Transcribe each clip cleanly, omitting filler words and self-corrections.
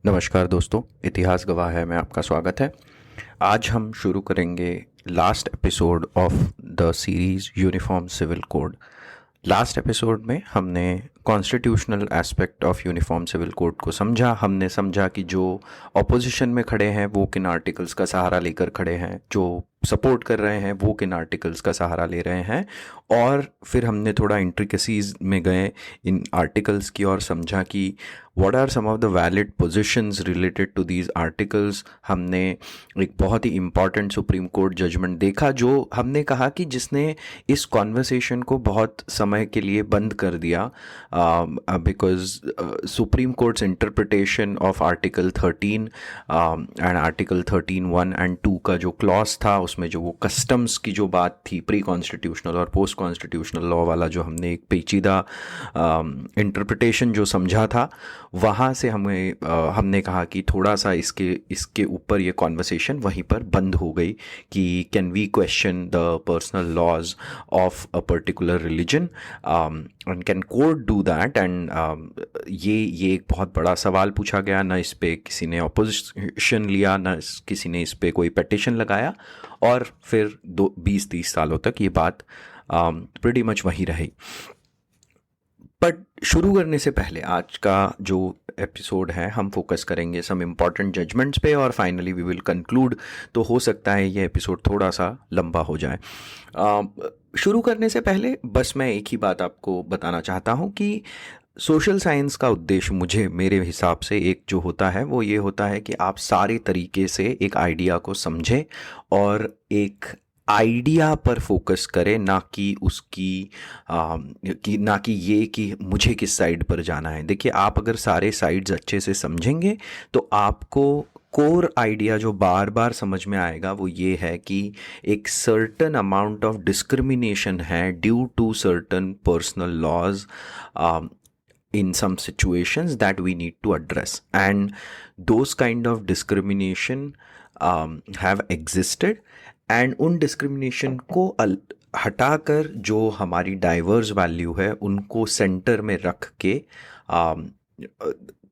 नमस्कार दोस्तों, इतिहास गवाह है में आपका स्वागत है। आज हम शुरू करेंगे last episode of the series uniform civil code. Last episode में हमने constitutional aspect of uniform civil code को समझा। हमने समझा कि जो ऑपोजिशन में खड़े हैं वो किन आर्टिकल्स का सहारा लेकर खड़े हैं, जो सपोर्ट कर रहे हैं वो किन आर्टिकल्स का सहारा ले रहे हैं, और फिर हमने थोड़ा इंट्रिकेसीज में गए इन आर्टिकल्स की और समझा कि what are some of the valid positions related to these articles. हमने एक बहुत ही इम्पॉर्टेंट सुप्रीम कोर्ट जजमेंट देखा जो हमने कहा कि जिसने इस कॉन्वर्सेशन को बहुत समय के लिए बंद कर दिया, because supreme courts interpretation of article 13 and article 13(1) and 2 का जो क्लॉज था, उसमें जो वो कस्टम्स की जो बात थी, प्री कॉन्स्टिट्यूशनल और पोस्ट कॉन्स्टिट्यूशनल लॉ वाला जो हमने एक पेचीदा इंटरप्रिटेशन जो समझा था, वहाँ से हमने कहा कि थोड़ा सा इसके ऊपर ये कॉन्वर्सेशन वहीं पर बंद हो गई कि can we question the personal laws of a particular religion and can court do that. And ये एक बहुत बड़ा सवाल पूछा गया। ना इस पे किसी ने ऑपोजिशन लिया, ना किसी ने इस पे कोई पेटिशन लगाया, और फिर 20-30 सालों तक ये बात प्रीटी मच वही रही। बट शुरू करने से पहले आज का जो एपिसोड है हम फोकस करेंगे सम इम्पॉर्टेंट जजमेंट्स पे, और फाइनली वी विल कंक्लूड। तो हो सकता है ये एपिसोड थोड़ा सा लंबा हो जाए। शुरू करने से पहले बस मैं एक ही बात आपको बताना चाहता हूँ कि सोशल साइंस का उद्देश्य मेरे हिसाब से एक जो होता है वो ये होता है कि आप सारे तरीके से एक आइडिया को समझें और एक आइडिया पर फोकस करें, ना कि ना कि ये कि मुझे किस साइड पर जाना है। देखिए, आप अगर सारे साइड्स अच्छे से समझेंगे तो आपको कोर आइडिया जो बार बार समझ में आएगा वो ये है कि एक सर्टन अमाउंट ऑफ डिस्क्रिमिनेशन है due to certain personal laws in some situations that we need to address, and those kind of discrimination have existed, and उन डिस्क्रिमिनेशन को हटाकर जो हमारी डाइवर्स वैल्यू है उनको सेंटर में रख के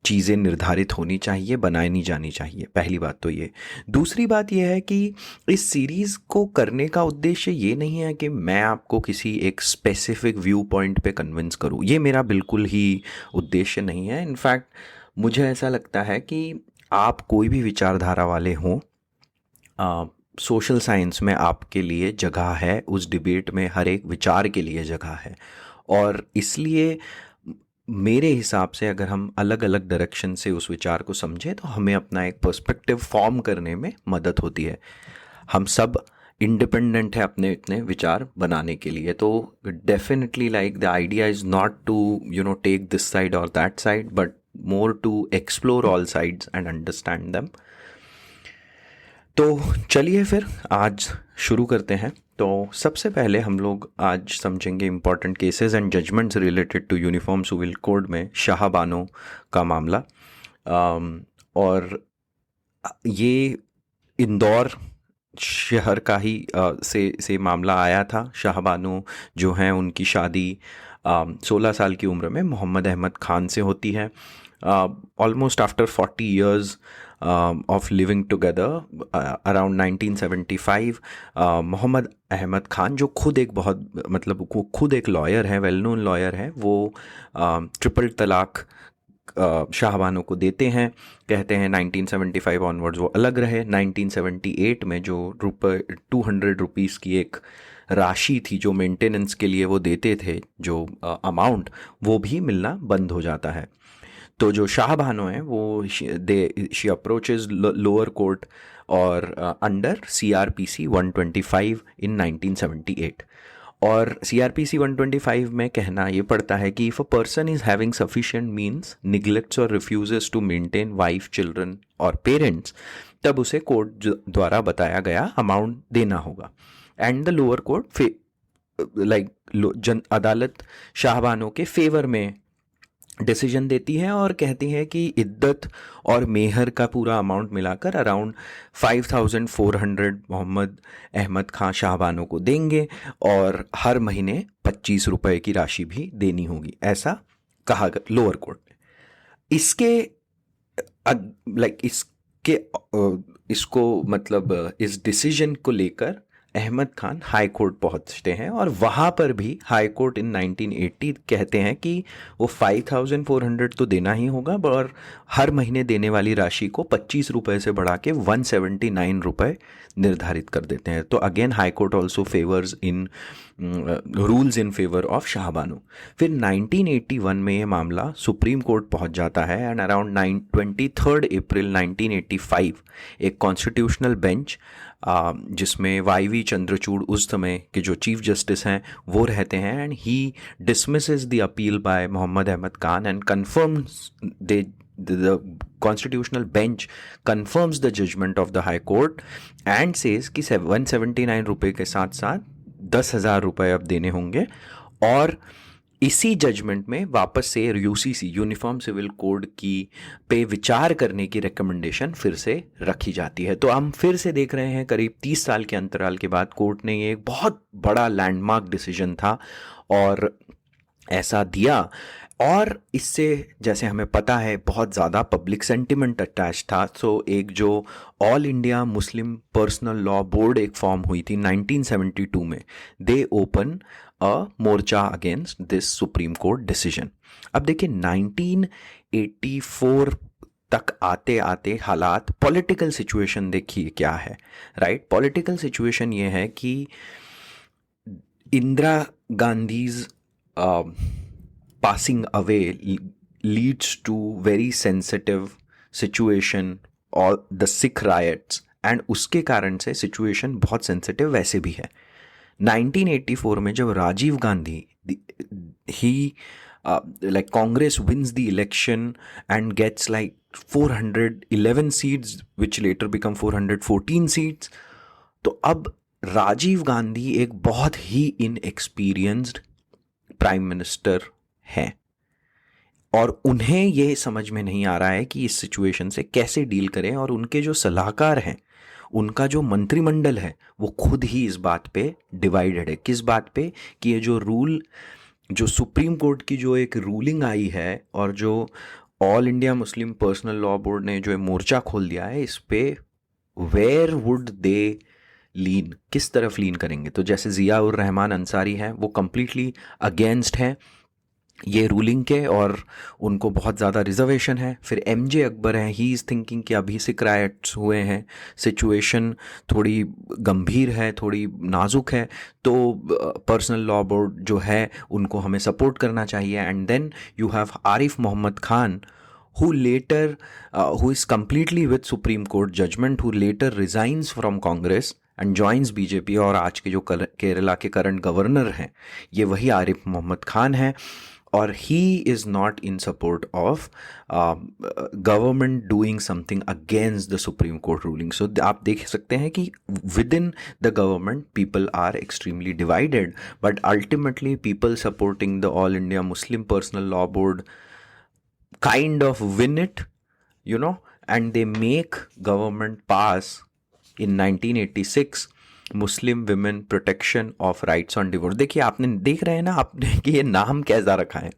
चीज़ें निर्धारित होनी चाहिए, बनाई जानी चाहिए। पहली बात तो ये। दूसरी बात यह है कि इस सीरीज़ को करने का उद्देश्य ये नहीं है कि मैं आपको किसी एक स्पेसिफिक व्यू पॉइंट पे कन्विंस करूँ। ये मेरा बिल्कुल ही उद्देश्य नहीं है। इनफैक्ट मुझे ऐसा लगता है कि आप कोई भी विचारधारा वाले हों, सोशल साइंस में आपके लिए जगह है, उस डिबेट में हर एक विचार के लिए जगह है, और इसलिए मेरे हिसाब से अगर हम अलग अलग डायरेक्शन से उस विचार को समझें तो हमें अपना एक पर्सपेक्टिव फॉर्म करने में मदद होती है। हम सब इंडिपेंडेंट है अपने इतने विचार बनाने के लिए। तो definitely like the idea is not to take this side और that side, but more to explore all sides and understand them. तो चलिए फिर आज शुरू करते हैं। तो सबसे पहले हम लोग आज समझेंगे important cases and judgements related to uniform civil code में शाहबानो का मामला। और ये इंदौर शहर का ही से मामला आया था। शाहबानो जो हैं उनकी शादी 16 साल की उम्र में मोहम्मद अहमद खान से होती है। Almost after 40 years of living together, around 1975, Mohammad Ahmad Khan जो खुद एक खुद एक लॉयर है, वेल नोन लॉयर है, वो ट्रिपल तलाक शाहबानो को देते हैं। कहते हैं 1975 ऑनवर्ड्स वो अलग रहे। 1978 में जो 200 रुपीज़ की एक राशि थी जो मेंटेनेंस के लिए वो देते थे, जो अमाउंट, वो भी मिलना बंद हो जाता है। तो जो शाहबानो है वो शी अप्रोचेज लोअर कोर्ट और अंडर CRPC 125 इन 1978। और CRPC 125 में कहना ये पड़ता है कि if a person is having sufficient means neglects और refuses to maintain wife, children और पेरेंट्स, तब उसे कोर्ट द्वारा बताया गया अमाउंट देना होगा। एंड द लोअर कोर्ट अदालत शाहबानो के फेवर में डिसीजन देती है और कहती है कि इद्दत और मेहर का पूरा अमाउंट मिलाकर अराउंड 5400 मोहम्मद अहमद खान शाहबानो को देंगे, और हर महीने 25 रुपए की राशि भी देनी होगी, ऐसा कहा लोअर कोर्ट ने। इसके लाइक इसके इसको मतलब इस डिसीजन को लेकर अहमद खान हाई कोर्ट पहुंचते हैं और वहाँ पर भी हाई कोर्ट इन 1980 कहते हैं कि वो 5,400 तो देना ही होगा और हर महीने देने वाली राशि को 25 रुपये से बढ़ा के 179 रुपये निर्धारित कर देते हैं। तो again high court also favours in rules in favour of Shah Bano. फिर 1981 में ये मामला सुप्रीम कोर्ट पहुंच जाता है एंड अराउंड 23 अप्रैल 1985 एक कॉन्स्टिट्यूशनल बेंच जिसमें वाई चंद्रचूड़ उस समय के जो चीफ जस्टिस हैं वो रहते हैं and he dismisses the appeal by Mohammad Ahmad Khan and confirms the constitutional bench confirms the judgment of the high court and says कि 179 रुपये के साथ साथ 10,000 रुपये अब देने होंगे। और इसी जजमेंट में वापस से यूसीसी यूनिफॉर्म सिविल कोड की पे विचार करने की रिकमेंडेशन फिर से रखी जाती है। तो हम फिर से देख रहे हैं करीब 30 साल के अंतराल के बाद कोर्ट ने ये एक बहुत बड़ा लैंडमार्क डिसीजन था और ऐसा दिया। और इससे जैसे हमें पता है बहुत ज़्यादा पब्लिक सेंटिमेंट अटैच था। सो एक जो all India Muslim personal law board एक फॉर्म हुई थी 1972 में, दे open a Morcha against this supreme court decision. अब देखिए 1984 तक आते आते हालात, पॉलिटिकल सिचुएशन देखिए क्या है, राइट। पॉलिटिकल सिचुएशन ये है कि Indira Gandhi's passing away leads to very sensitive situation और the Sikh riots and उसके कारण से situation बहुत sensitive वैसे भी है। 1984 में जब Rajiv Gandhi he like Congress wins the election and gets like 411 seats which later become 414 seats, तो अब राजीव गांधी एक बहुत ही इनएक्सपीरियंस्ड प्राइम मिनिस्टर है और उन्हें यह समझ में नहीं आ रहा है कि इस सिचुएशन से कैसे डील करें। और उनके जो सलाहकार हैं, उनका जो मंत्रिमंडल है, वो खुद ही इस बात पे डिवाइडेड है। किस बात पे कि ये जो रूल, जो सुप्रीम कोर्ट की जो एक रूलिंग आई है और जो all India Muslim personal law board ने जो मोर्चा खोल दिया है, इस पे वेयर वुड दे लीन, किस तरफ लीन करेंगे। तो जैसे ज़िया उर रहमान अंसारी हैं, वो कम्प्लीटली अगेंस्ट हैं ये रूलिंग के और उनको बहुत ज़्यादा रिजर्वेशन है। फिर एमजे अकबर हैं, ही इज़ थिंकिंग कि अभी सिख राइट्स हुए हैं, सिचुएशन थोड़ी गंभीर है, थोड़ी नाजुक है, तो पर्सनल लॉ बोर्ड जो है उनको हमें सपोर्ट करना चाहिए। And then you have Arif Mohammad Khan who later who is completely with Supreme Court judgment, who later resigns from Congress and joins BJP और आज के जो केरला के करंट गवर्नर हैं ये वही आरिफ मोहम्मद खान हैं और he is not in support of government doing something against the Supreme Court ruling. So आप देख सकते हैं कि within the government people are extremely divided, but ultimately people supporting the All India Muslim Personal Law Board kind of win it, you know, and they make government pass in 1986 Muslim women protection of rights on divorce. देखिए आपने देख रहे हैं ना आपने कि ये नाम कैसा रखा है,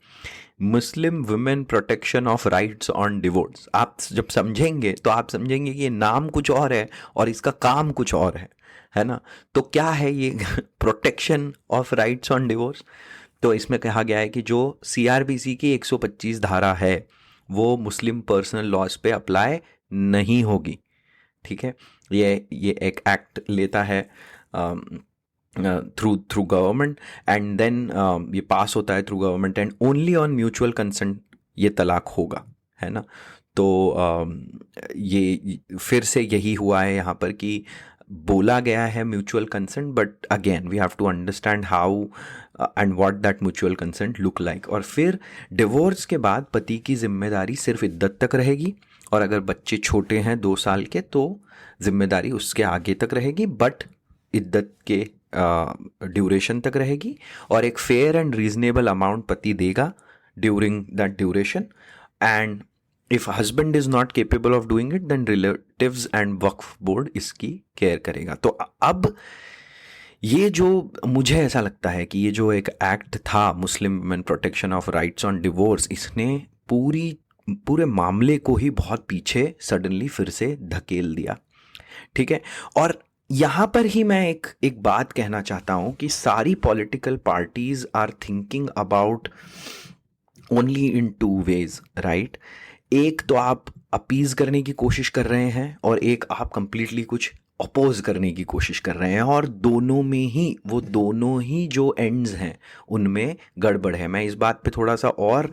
Muslim women protection of rights on divorce. आप जब समझेंगे तो आप समझेंगे कि ये नाम कुछ और है और इसका काम कुछ और है ना। तो क्या है ये protection of rights on divorce? तो इसमें कहा गया है कि जो सीआरपीसी की 125 धारा है वो मुस्लिम पर्सनल लॉज पे अप्लाई नहीं होगी, ठीक है। ये एक एक्ट लेता है थ्रू गवर्नमेंट एंड देन ये पास होता है through government and only on mutual consent ये तलाक होगा, है ना। तो ये फिर से यही हुआ है यहाँ पर कि बोला गया है mutual consent, but again we have to understand how and what that mutual consent look like. और फिर डिवोर्स के बाद पति की जिम्मेदारी सिर्फ इद्दत तक रहेगी और अगर बच्चे छोटे हैं 2 साल के तो जिम्मेदारी उसके आगे तक रहेगी, बट इद्दत के ड्यूरेशन तक रहेगी और एक फेयर एंड रीजनेबल अमाउंट पति देगा during that duration. And if husband is not capable of doing it then relatives and Waqf board इसकी केयर करेगा। तो अब ये जो मुझे ऐसा लगता है कि ये जो एक एक्ट था Muslim women protection of rights on divorce, इसने पूरी पूरे मामले को ही बहुत पीछे सडनली फिर से धकेल दिया। ठीक है, और यहाँ पर ही मैं एक बात कहना चाहता हूँ कि सारी political parties are thinking about only in two ways, right. एक तो आप अपीज करने की कोशिश कर रहे हैं और एक आप कंप्लीटली कुछ अपोज करने की कोशिश कर रहे हैं, और दोनों में ही वो दोनों ही जो एंड्स हैं उनमें गड़बड़ है। मैं इस बात पे थोड़ा सा और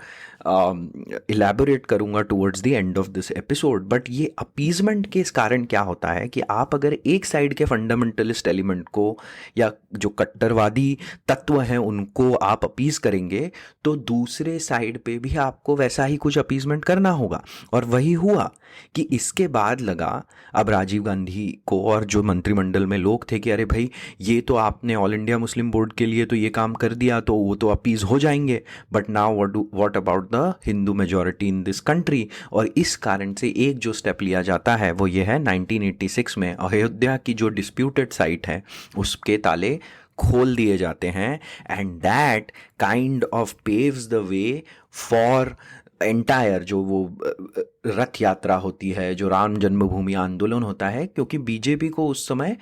इलेबोरेट करूंगा towards the end of this episode, but ये अपीजमेंट के इस कारण क्या होता है कि आप अगर एक साइड के फंडामेंटलिस्ट एलिमेंट को या जो कट्टरवादी तत्व हैं उनको आप अपीज करेंगे तो दूसरे साइड पे भी आपको वैसा ही कुछ अपीजमेंट करना होगा। और वही हुआ कि इसके बाद लगा अब राजीव गांधी को और जो मंत्रिमंडल में लोग थे कि अरे भाई ये तो आपने ऑल इंडिया मुस्लिम बोर्ड के लिए तो ये काम कर दिया तो वो तो अपीज हो जाएंगे, but now what about the Hindu majority in this country. और इस कारण से एक जो स्टेप लिया जाता है वो ये है 1986 में अयोध्या की जो डिस्प्यूटेड साइट है उसके ताले खोल दिए जाते हैं, and that kind of paves the way for entire जो वो रथ यात्रा होती है, जो राम जन्मभूमि आंदोलन होता है, क्योंकि बीजेपी को उस समय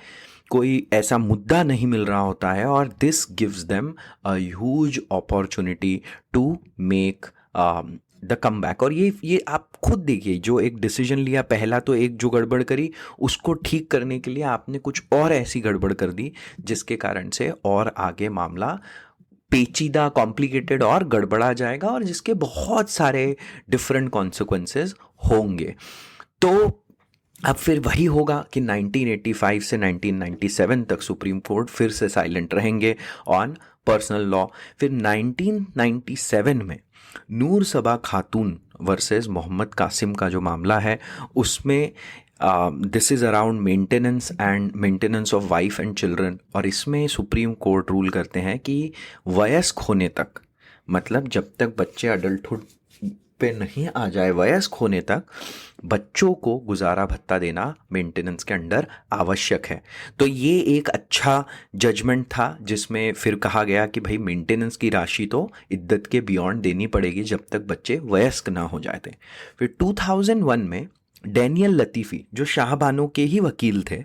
कोई ऐसा मुद्दा नहीं मिल रहा होता है, और this gives them a huge opportunity to make the come back. और ये आप खुद देखिए, जो एक डिसीजन लिया पहला, तो एक जो गड़बड़ करी उसको ठीक करने के लिए आपने कुछ और ऐसी गड़बड़ कर दी जिसके कारण से और आगे मामला पेचीदा, कॉम्प्लिकेटेड और गड़बड़ा जाएगा, और जिसके बहुत सारे डिफरेंट कॉन्सिक्वेंसेस होंगे। तो अब फिर वही होगा कि 1985 से 1997 तक सुप्रीम कोर्ट फिर से साइलेंट रहेंगे ऑन पर्सनल लॉ। फिर 1997 में नूर सबा खातून वर्सेस मोहम्मद कासिम का जो मामला है उसमें this is around maintenance of wife and children, और इसमें सुप्रीम कोर्ट रूल करते हैं कि वयस्क होने तक, मतलब जब तक बच्चे अडल्टहुड पे नहीं आ जाए, वयस्क होने तक बच्चों को गुजारा भत्ता देना मेंटेनेंस के अंडर आवश्यक है। तो ये एक अच्छा जजमेंट था जिसमें फिर कहा गया कि भाई मेंटेनेंस की राशि तो इद्दत के बियॉन्ड देनी पड़ेगी जब तक बच्चे वयस्क ना हो जाते। फिर 2001 में डैनियल लतीफ़ी जो शाहबानो के ही वकील थे,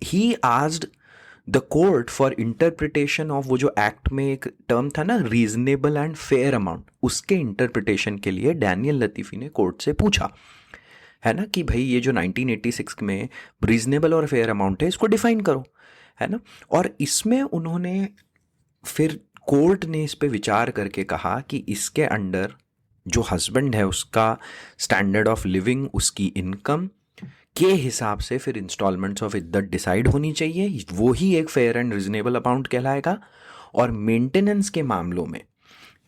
he asked the court for interpretation of वो जो एक्ट में एक टर्म था ना, रीजनेबल एंड फेयर अमाउंट, उसके इंटरप्रिटेशन के लिए डैनियल लतीफ़ी ने कोर्ट से पूछा है ना कि भाई ये जो 1986 में रीजनेबल और फेयर अमाउंट है इसको डिफाइन करो, है ना। और इसमें उन्होंने फिर कोर्ट ने इस पे विचार करके कहा कि इसके अंडर जो हस्बैंड है उसका स्टैंडर्ड ऑफ लिविंग, उसकी इनकम के हिसाब से फिर इंस्टॉलमेंट्स ऑफ इद्दत डिसाइड होनी चाहिए, वो ही एक फेयर एंड रिजनेबल अमाउंट कहलाएगा। और मेंटेनेंस के मामलों में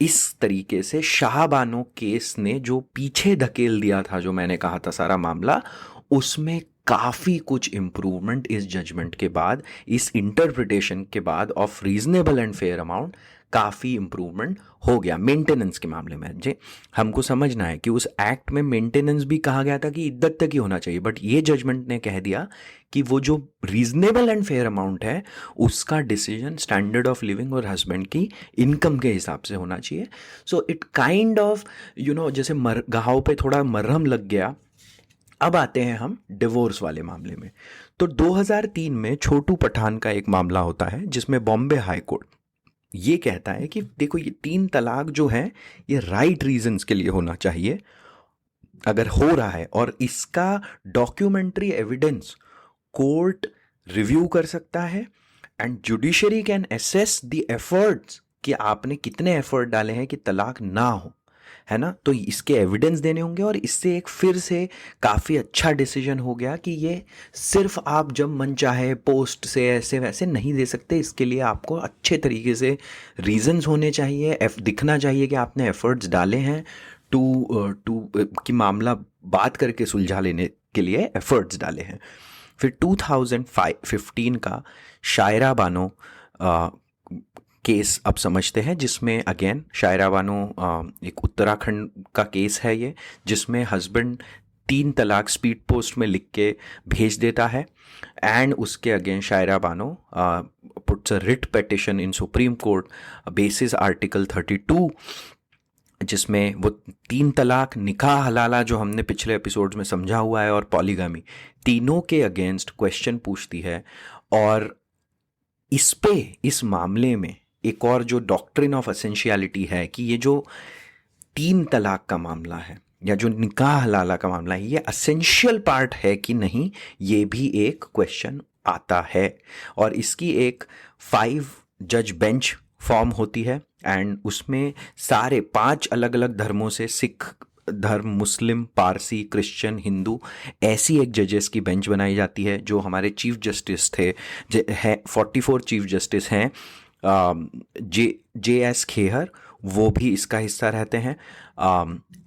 इस तरीके से शाहबानो केस ने जो पीछे धकेल दिया था, जो मैंने कहा था सारा मामला, उसमें काफ़ी कुछ इम्प्रूवमेंट इस जजमेंट के बाद, इस इंटरप्रिटेशन के बाद of reasonable and fair amount काफ़ी इम्प्रूवमेंट हो गया मेंटेनेंस के मामले में। जे हमको समझना है कि उस एक्ट में मेंटेनेंस भी कहा गया था कि इद्दत तक ही होना चाहिए, बट ये जजमेंट ने कह दिया कि वो जो रीजनेबल एंड फेयर अमाउंट है उसका डिसीजन स्टैंडर्ड ऑफ लिविंग और हस्बैंड की इनकम के हिसाब से होना चाहिए। सो इट काइंड ऑफ जैसे घाव पे थोड़ा मरहम लग गया। अब आते हैं हम डिवोर्स वाले मामले में। तो 2003 में छोटू पठान का एक मामला होता है जिसमें बॉम्बे हाई कोर्ट ये कहता है कि देखो ये 3 तलाक जो है ये राइट रीजंस के लिए होना चाहिए अगर हो रहा है, और इसका डॉक्यूमेंट्री एविडेंस कोर्ट रिव्यू कर सकता है, and judiciary can assess the efforts कि आपने कितने एफर्ट डाले हैं कि तलाक ना हो, है ना। तो इसके एविडेंस देने होंगे, और इससे एक फिर से काफ़ी अच्छा डिसीजन हो गया कि ये सिर्फ आप जब मन चाहे पोस्ट से ऐसे वैसे नहीं दे सकते, इसके लिए आपको अच्छे तरीके से रीजंस होने चाहिए, दिखना चाहिए कि आपने एफर्ट्स डाले हैं टू कि मामला बात करके सुलझा लेने के लिए एफर्ट्स डाले हैं। फिर 2015 का शायरा बानो केस अब समझते हैं, जिसमें अगेन शायरा बानो एक उत्तराखंड का केस है ये, जिसमें हस्बैंड 3 तलाक स्पीड पोस्ट में लिख के भेज देता है, एंड उसके again Shayara Bano puts a writ petition in Supreme Court basis article 32 जिसमें वो 3 तलाक, निकाह हलाला जो हमने पिछले एपिसोड्स में समझा हुआ है, और पॉलीगामी, तीनों के अगेंस्ट क्वेश्चन पूछती है। और इस मामले में एक और जो डॉक्ट्रिन ऑफ एसेंशियलिटी है कि ये जो 3 तलाक का मामला है या जो निकाह हलाला का मामला है, ये असेंशियल पार्ट है कि नहीं, ये भी एक क्वेश्चन आता है। और इसकी एक 5 जज बेंच फॉर्म होती है, एंड उसमें सारे 5 अलग अलग धर्मों से, सिख धर्म, मुस्लिम, पारसी, क्रिश्चियन, हिंदू, ऐसी एक जजेस की बेंच बनाई जाती है। जो हमारे चीफ जस्टिस थे है 44 चीफ जस्टिस हैं, जे एस खेहर, वो भी इसका हिस्सा रहते हैं।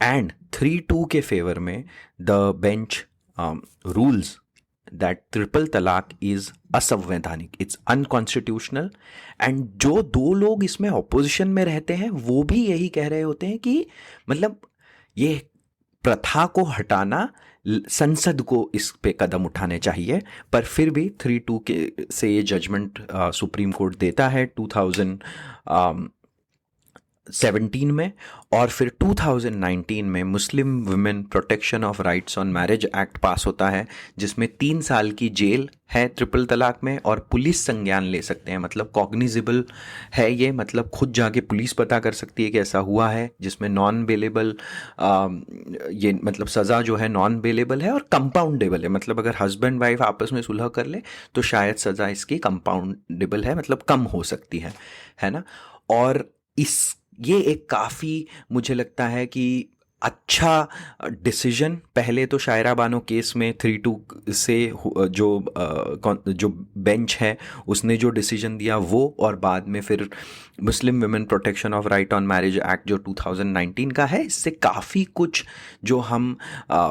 एंड 3-2 के फेवर में the bench rules that triple तलाक इज असंवैधानिक, इट्स अनकॉन्स्टिट्यूशनल। एंड जो 2 लोग इसमें ऑपोजिशन में रहते हैं वो भी यही कह रहे होते हैं कि मतलब ये प्रथा को हटाना, संसद को इस पे कदम उठाने चाहिए। पर फिर भी 3-2 के से ये जजमेंट सुप्रीम कोर्ट देता है 2017 में। और फिर 2019 में Muslim women protection of rights on marriage act पास होता है, जिसमें 3 साल की जेल है ट्रिपल तलाक में, और पुलिस संज्ञान ले सकते हैं, मतलब कॉग्निजिबल है ये, मतलब खुद जाके पुलिस पता कर सकती है कि ऐसा हुआ है। जिसमें नॉन बेलेबल, ये मतलब सज़ा जो है नॉन बेलेबल है, और कंपाउंडेबल है, मतलब अगर हस्बैंड वाइफ आपस में सुलह कर ले तो शायद सज़ा इसकी कंपाउंडेबल है, मतलब कम हो सकती है ना। और ये एक काफ़ी, मुझे लगता है कि अच्छा डिसीजन। पहले तो शायरा बानो केस में 3-2 से जो बेंच है उसने जो डिसीजन दिया वो, और बाद में फिर Muslim women protection of right on marriage act जो 2019 का है। इससे काफ़ी कुछ जो हम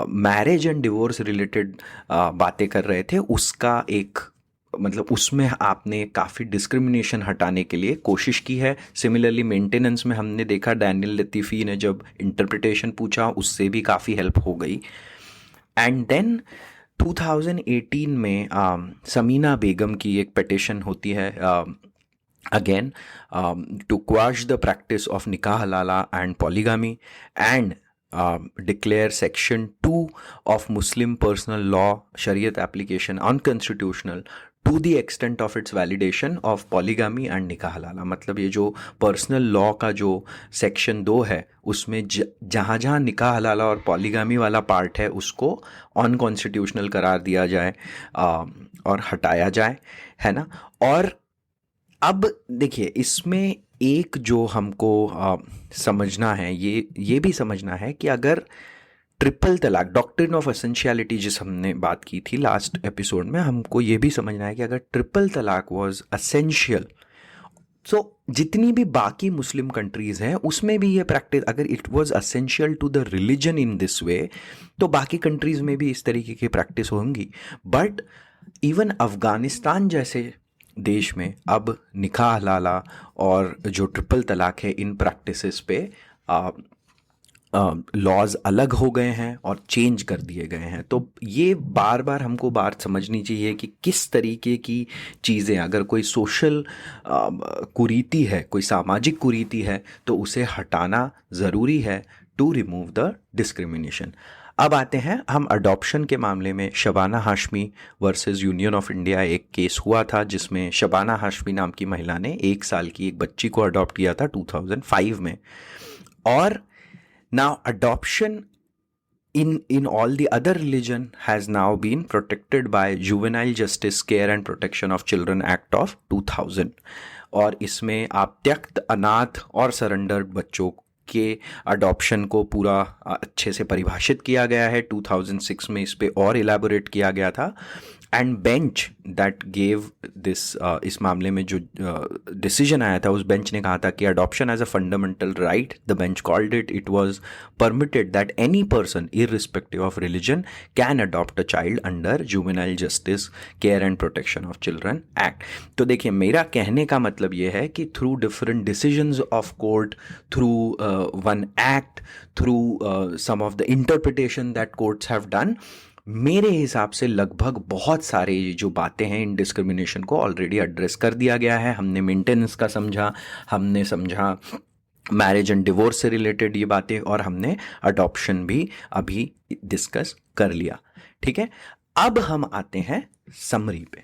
मैरिज एंड डिवोर्स रिलेटेड बातें कर रहे थे उसका एक, मतलब उसमें आपने काफ़ी डिस्क्रिमिनेशन हटाने के लिए कोशिश की है। सिमिलरली मेंटेनेंस में हमने देखा डैनियल लतीफ़ी ने जब इंटरप्रिटेशन पूछा उससे भी काफ़ी हेल्प हो गई। एंड देन 2018 में समीना बेगम की एक पिटिशन होती है again to quash the practice of nikah halala and polygamy, and declare section 2 of Muslim personal law Shariat application unconstitutional to the extent of its validation of polygamy and nikah halala। मतलब ये जो personal law का जो section 2 है उसमें जहाँ जहाँ निकाह हलाला और पॉलीगामी वाला पार्ट है उसको अनकॉन्स्टिट्यूशनल करार दिया जाए और हटाया जाए, है ना। और अब देखिए इसमें एक जो हमको समझना है, ये भी समझना है कि अगर ट्रिपल तलाक, डॉक्ट्रिन ऑफ एसेंशियलिटी जिस हमने बात की थी लास्ट एपिसोड में, हमको ये भी समझना है कि अगर ट्रिपल तलाक वाज एसेंशियल, सो जितनी भी बाकी मुस्लिम कंट्रीज़ हैं उसमें भी ये प्रैक्टिस, अगर it was essential to the religion in this way, तो बाकी कंट्रीज़ में भी इस तरीके की प्रैक्टिस होंगी। बट इवन अफ़गानिस्तान जैसे देश में अब निकाह हलाला और जो ट्रिपल तलाक है इन प्रैक्टिसेस पे लॉज अलग हो गए हैं और चेंज कर दिए गए हैं। तो ये बार बार हमको बात समझनी चाहिए कि किस तरीके की चीज़ें, अगर कोई सोशल कुरीति है, कोई सामाजिक कुरीति है, तो उसे हटाना ज़रूरी है टू रिमूव द डिस्क्रिमिनेशन। अब आते हैं हम अडॉप्शन के मामले में। Shabana Hashmi versus union of India एक केस हुआ था जिसमें शबाना हाशमी नाम की महिला ने 1 साल की एक बच्ची को अडॉप्ट किया था 2005 में। और now adoption in all the other religion has now been protected by Juvenile Justice Care and Protection of Children Act of 2000। और इसमें आप त्यक्त, अनाथ और सरेंडर्ड बच्चों के अडॉप्शन को पूरा अच्छे से परिभाषित किया गया है। 2006 में इस पे और इलेबोरेट किया गया था। And bench that gave this, इस मामले में जो डिसीजन आया था, उस बेंच ने कहा था कि adoption as a fundamental right, the bench called it was permitted that any person irrespective of religion can adopt a child under juvenile justice care and protection of children act. तो देखिए मेरा कहने का मतलब ये है कि through different decisions of court, through one act, through some of the interpretation that courts have done, मेरे हिसाब से लगभग बहुत सारे जो बातें हैं इन डिस्क्रिमिनेशन को ऑलरेडी एड्रेस कर दिया गया है। हमने मेंटेनेंस का समझा, हमने समझा मैरिज एंड डिवोर्स से रिलेटेड ये बातें, और हमने अडॉप्शन भी अभी डिस्कस कर लिया। ठीक है, अब हम आते हैं समरी पे।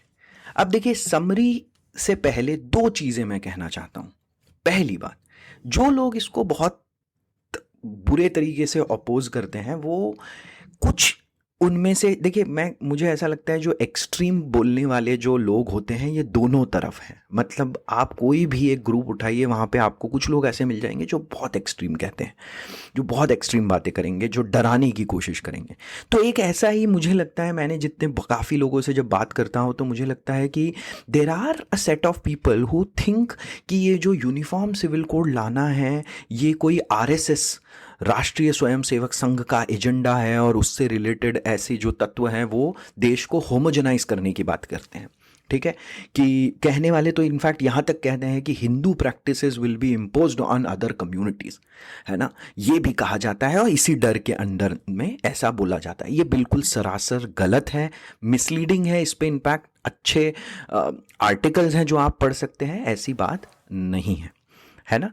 अब देखिए, समरी से पहले दो चीजें मैं कहना चाहता हूं। पहली बात, जो लोग इसको बहुत बुरे तरीके से अपोज करते हैं, वो कुछ उनमें से, देखिए मुझे ऐसा लगता है जो एक्सट्रीम बोलने वाले जो लोग होते हैं ये दोनों तरफ हैं। मतलब आप कोई भी एक ग्रुप उठाइए, वहाँ पे आपको कुछ लोग ऐसे मिल जाएंगे जो बहुत एक्सट्रीम कहते हैं, जो बहुत एक्सट्रीम बातें करेंगे, जो डराने की कोशिश करेंगे। तो एक ऐसा ही मुझे लगता है, मैंने जितने काफ़ी लोगों से जब बात करता हूँ तो मुझे लगता है कि there are a set of people who think कि ये जो यूनिफॉर्म सिविल कोड लाना है ये कोई आरएसएस, राष्ट्रीय स्वयंसेवक संघ का एजेंडा है, और उससे रिलेटेड ऐसे जो तत्व हैं वो देश को होमोजेनाइज करने की बात करते हैं। ठीक है, कि कहने वाले तो इनफैक्ट यहाँ तक कहते हैं कि Hindu practices will be imposed on other communities, है ना, ये भी कहा जाता है, और इसी डर के अंडर में ऐसा बोला जाता है। ये बिल्कुल सरासर गलत है, मिसलीडिंग है। इस पे इनफैक्ट अच्छे आर्टिकल्स हैं जो आप पढ़ सकते हैं, ऐसी बात नहीं है ना।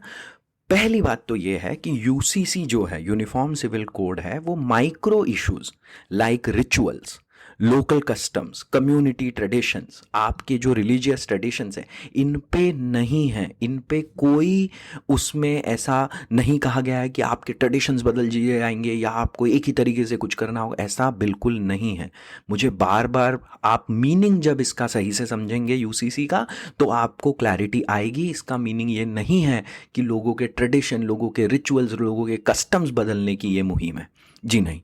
पहली बात तो ये है कि यूसीसी जो है, यूनिफॉर्म सिविल कोड है, वो micro issues like rituals, local customs, community traditions, आपके जो रिलीजियस ट्रेडिशंस हैं, इन पे नहीं है, इन पे कोई उसमें ऐसा नहीं कहा गया है कि आपके ट्रेडिशंस बदल दिए जाएंगे या आपको एक ही तरीके से कुछ करना होगा, ऐसा बिल्कुल नहीं है। मुझे बार बार, आप मीनिंग जब इसका सही से समझेंगे यूसीसी का, तो आपको क्लैरिटी आएगी। इसका मीनिंग ये नहीं है कि लोगों के ट्रेडिशन, लोगों के रिचुअल्स, लोगों के कस्टम्स बदलने की ये मुहिम है, जी नहीं।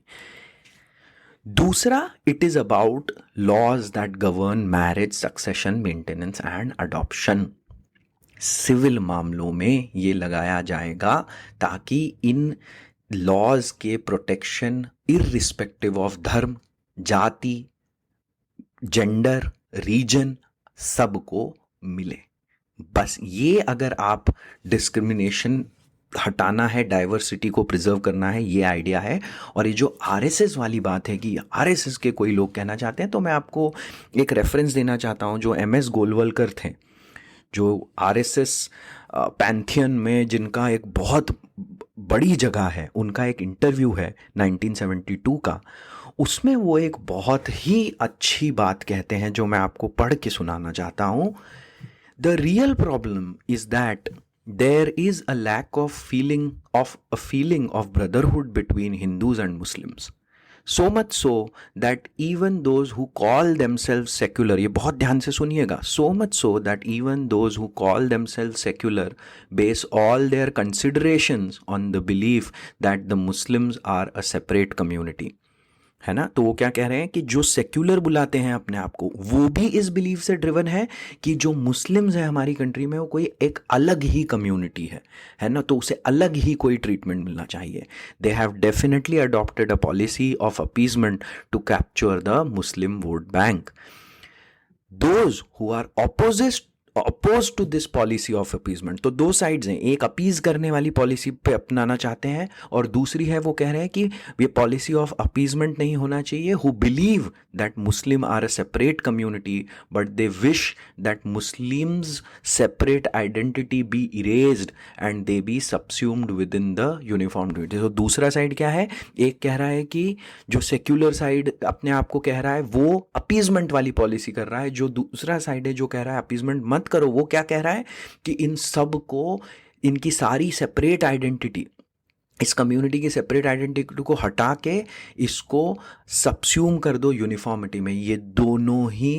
दूसरा, it is about laws that govern marriage, succession, maintenance and adoption. Civil मामलों में ये लगाया जाएगा ताकि इन लॉज के प्रोटेक्शन इररिस्पेक्टिव ऑफ धर्म, जाति, जेंडर, रीजन, सबको मिले। बस ये, अगर आप डिस्क्रिमिनेशन हटाना है, डाइवर्सिटी को प्रिजर्व करना है, ये आइडिया है। और ये जो आरएसएस वाली बात है कि आरएसएस के कोई लोग कहना चाहते हैं, तो मैं आपको एक रेफरेंस देना चाहता हूँ। जो एमएस गोलवलकर थे, जो आरएसएस पैंथियन में जिनका एक बहुत बड़ी जगह है, उनका एक इंटरव्यू है 1972 का। उसमें वो एक बहुत ही अच्छी बात कहते हैं जो मैं आपको पढ़ के सुनाना चाहता हूँ। The real problem is that there is a lack of feeling of brotherhood between Hindus and Muslims, so much so that even those who call themselves secular, ये बहुत ध्यान से सुनिएगा, so much so that even those who call themselves secular base all their considerations on the belief that the Muslims are a separate community, है ना। तो वो क्या कह रहे हैं कि जो सेक्युलर बुलाते हैं अपने आप को, वो भी इस बिलीफ से ड्रिवन है कि जो मुस्लिम्स हैं हमारी कंट्री में, वो कोई एक अलग ही कम्युनिटी है ना, तो उसे अलग ही कोई ट्रीटमेंट मिलना चाहिए। They have definitely adopted a policy of appeasement to capture the Muslim vote bank. Those who are oppose to this policy of appeasement, तो दो साइड्स हैं, एक अपीज करने वाली पॉलिसी पे अपनाना चाहते हैं, और दूसरी है वो कह रहे हैं कि ये पॉलिसी ऑफ अपीजमेंट नहीं होना चाहिए, who believe that Muslim are a separate community but they wish that Muslims separate identity be erased and they be subsumed within the uniform community. तो दूसरा साइड क्या है, एक कह रहा है कि जो सेक्युलर साइड अपने आप को कह रहा है वो अपीजमेंट वाली पॉलिसी कर रहा है, जो दूसरा साइड है जो कह रहा है अपीजमेंट मत करो, वो क्या कह रहा है कि इन सब को, इनकी सारी सेपरेट आइडेंटिटी, इस कम्युनिटी की सेपरेट आइडेंटिटी को हटा के इसको सबस्यूम कर दो यूनिफॉर्मिटी में। ये दोनों ही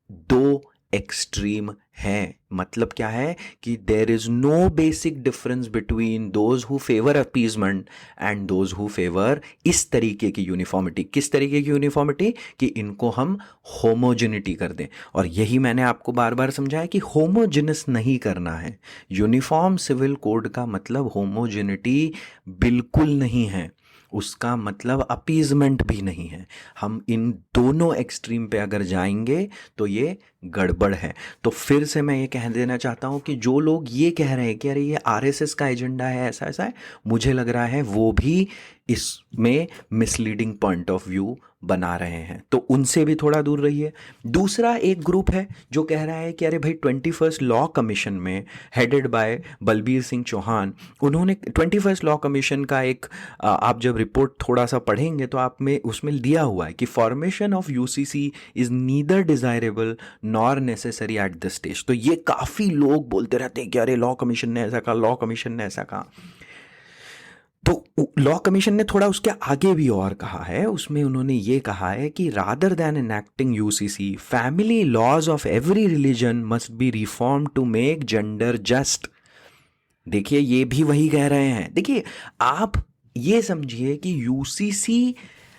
दो एक्सट्रीम है। मतलब क्या है कि there is no basic difference between those who favour appeasement and those who favour इस तरीके की यूनिफॉर्मिटी। किस तरीके की यूनिफॉर्मिटी? कि इनको हम होमोजेनिटी कर दें। और यही मैंने आपको बार बार समझाया कि होमोजेनस नहीं करना है। यूनिफॉर्म सिविल कोड का मतलब होमोजेनिटी बिल्कुल नहीं है, उसका मतलब अपीजमेंट भी नहीं है। हम इन दोनों एक्सट्रीम पे अगर जाएंगे तो ये गड़बड़ है। तो फिर से मैं ये कह देना चाहता हूँ कि जो लोग ये कह रहे हैं कि अरे ये आरएसएस का एजेंडा है, ऐसा ऐसा है, मुझे लग रहा है वो भी इसमें मिसलीडिंग पॉइंट ऑफ व्यू बना रहे हैं, तो उनसे भी थोड़ा दूर रहिए। दूसरा एक ग्रुप है जो कह रहा है कि अरे भाई 21st लॉ कमीशन में हेडेड बाय बलबीर सिंह चौहान, उन्होंने 21st लॉ कमीशन का एक आप जब रिपोर्ट थोड़ा सा पढ़ेंगे तो आप में उसमें दिया हुआ है कि formation of UCC is neither desirable nor necessary at this stage. तो ये काफ़ी लोग बोलते रहते हैं कि अरे लॉ कमीशन ने ऐसा कहा, लॉ कमीशन ने ऐसा कहा। तो लॉ कमीशन ने थोड़ा उसके आगे भी और कहा है, उसमें उन्होंने ये कहा है कि rather than enacting UCC, family laws of every religion must be reform to make gender just. देखिए ये भी वही कह रहे हैं। देखिए आप ये समझिए कि यूसीसी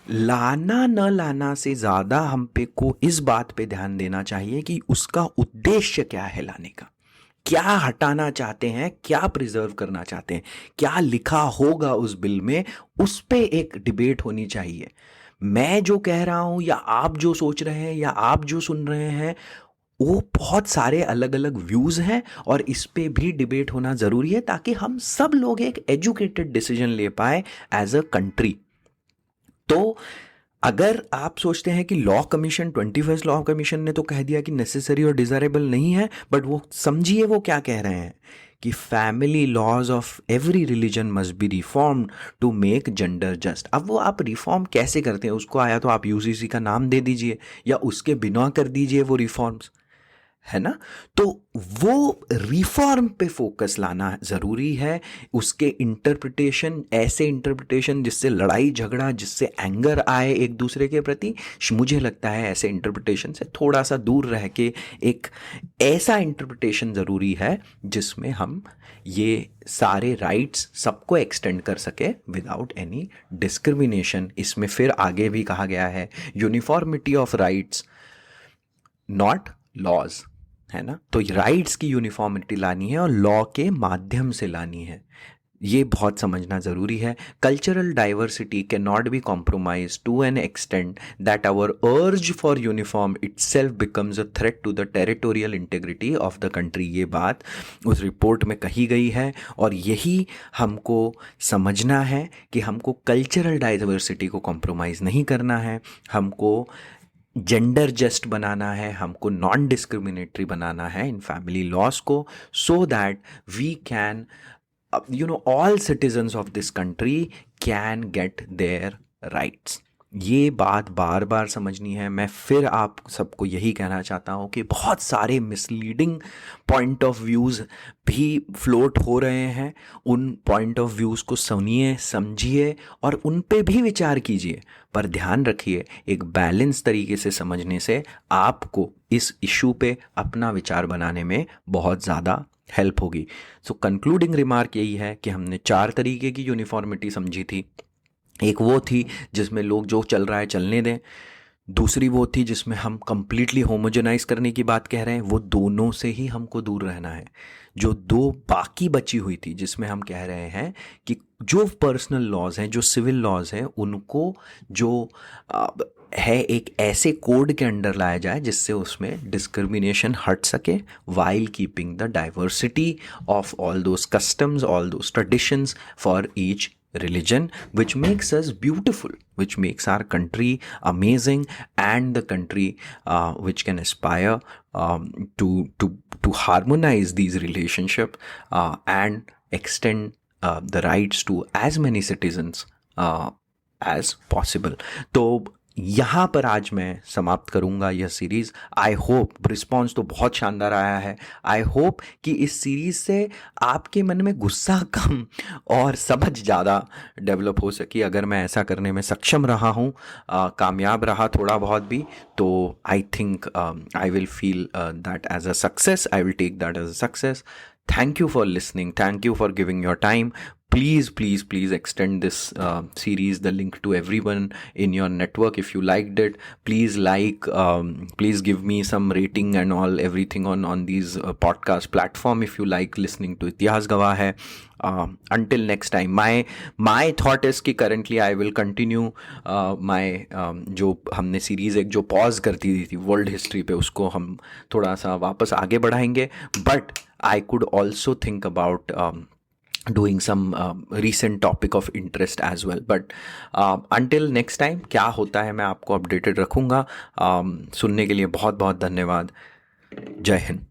लाना न लाना से ज़्यादा हम पे को इस बात पे ध्यान देना चाहिए कि उसका उद्देश्य क्या है लाने का, क्या हटाना चाहते हैं, क्या प्रिजर्व करना चाहते हैं, क्या लिखा होगा उस बिल में, उस पे एक डिबेट होनी चाहिए। मैं जो कह रहा हूं या आप जो सोच रहे हैं या आप जो सुन रहे हैं, वो बहुत सारे अलग अलग व्यूज़ हैं और इस पे भी डिबेट होना ज़रूरी है ताकि हम सब लोग एक एजुकेटेड डिसीजन ले पाए एज अ कंट्री। तो अगर आप सोचते हैं कि law commission 21st law commission ने तो कह दिया कि नेसेसरी और डिज़ायरेबल नहीं है, बट वो समझिए वो क्या कह रहे हैं कि family laws of every religion must be reformed to make gender just. अब वो आप रिफॉर्म कैसे करते हैं उसको, आया तो आप यूसीसी का नाम दे दीजिए या उसके बिना कर दीजिए वो रिफॉर्म्स, है ना। तो वो रिफॉर्म पे फोकस लाना ज़रूरी है, उसके इंटरप्रिटेशन, ऐसे इंटरप्रिटेशन जिससे लड़ाई झगड़ा, जिससे एंगर आए एक दूसरे के प्रति, मुझे लगता है ऐसे इंटरप्रिटेशन से थोड़ा सा दूर रह के एक ऐसा इंटरप्रिटेशन ज़रूरी है जिसमें हम ये सारे राइट्स सबको एक्सटेंड कर सके विदाउट एनी डिस्क्रिमिनेशन। इसमें फिर आगे भी कहा गया है uniformity of rights not laws, है ना। तो राइट्स की यूनिफॉर्मिटी लानी है और लॉ के माध्यम से लानी है, ये बहुत समझना ज़रूरी है। Cultural diversity can not be compromise to an extent that our urge for uniform itself becomes a threat to the territorial integrity of the country. ये बात उस रिपोर्ट में कही गई है और यही हमको समझना है कि हमको कल्चरल डाइवर्सिटी को कॉम्प्रोमाइज़ नहीं करना है, हमको जेंडर जस्ट बनाना है, हमको नॉन डिस्क्रिमिनेटरी बनाना है इन फैमिली लॉस को, so that we can all citizens of this country can get their rights। ये बात बार बार समझनी है। मैं फिर आप सबको यही कहना चाहता हूँ कि बहुत सारे मिसलीडिंग पॉइंट ऑफ व्यूज़ भी फ्लोट हो रहे हैं, उन पॉइंट ऑफ व्यूज़ को सुनिए, समझिए और उन पे भी विचार कीजिए, पर ध्यान रखिए एक बैलेंस तरीके से समझने से आपको इस इशू पे अपना विचार बनाने में बहुत ज़्यादा हेल्प होगी। सो कंक्लूडिंग रिमार्क यही है कि हमने 4 तरीके की यूनिफॉर्मिटी समझी थी। एक वो थी जिसमें लोग जो चल रहा है चलने दें, दूसरी वो थी जिसमें हम कंप्लीटली होमोजेनाइज करने की बात कह रहे हैं, वो दोनों से ही हमको दूर रहना है। जो 2 बाकी बची हुई थी जिसमें हम कह रहे हैं कि जो पर्सनल लॉज हैं, जो सिविल लॉज हैं, उनको जो है एक ऐसे कोड के अंडर लाया जाए जिससे उसमें डिस्क्रिमिनेशन हट सके, while keeping the diversity of all those customs, all those traditions for each religion, which makes us beautiful, which makes our country amazing, and the country which can aspire to harmonize these relationships and extend the rights to as many citizens as possible। तो यहाँ पर आज मैं समाप्त करूँगा यह series. I hope, response तो बहुत शानदार आया है, आई होप कि इस सीरीज़ से आपके मन में गुस्सा कम और समझ ज़्यादा डेवलप हो सकी। अगर मैं ऐसा करने में सक्षम रहा हूँ, कामयाब रहा थोड़ा बहुत भी, तो I think I will feel that as a success, I will take that as a success. Thank you for listening. Thank you for giving your time. Please extend this series, the link to everyone in your network. If you liked it, please please give me some rating and all, everything on these podcast platform if you like listening to इतिहास गवाह है। Until next time, my thought is कि currently I will continue my जो हमने series एक जो pause कर दी थी वर्ल्ड हिस्ट्री पे, उसको हम थोड़ा सा वापस आगे बढ़ाएंगे, but I could also think about doing some recent topic of interest as well. But until next time, क्या होता है मैं आपको अपडेटेड रखूँगा. सुनने के लिए बहुत बहुत धन्यवाद. जय हिंद.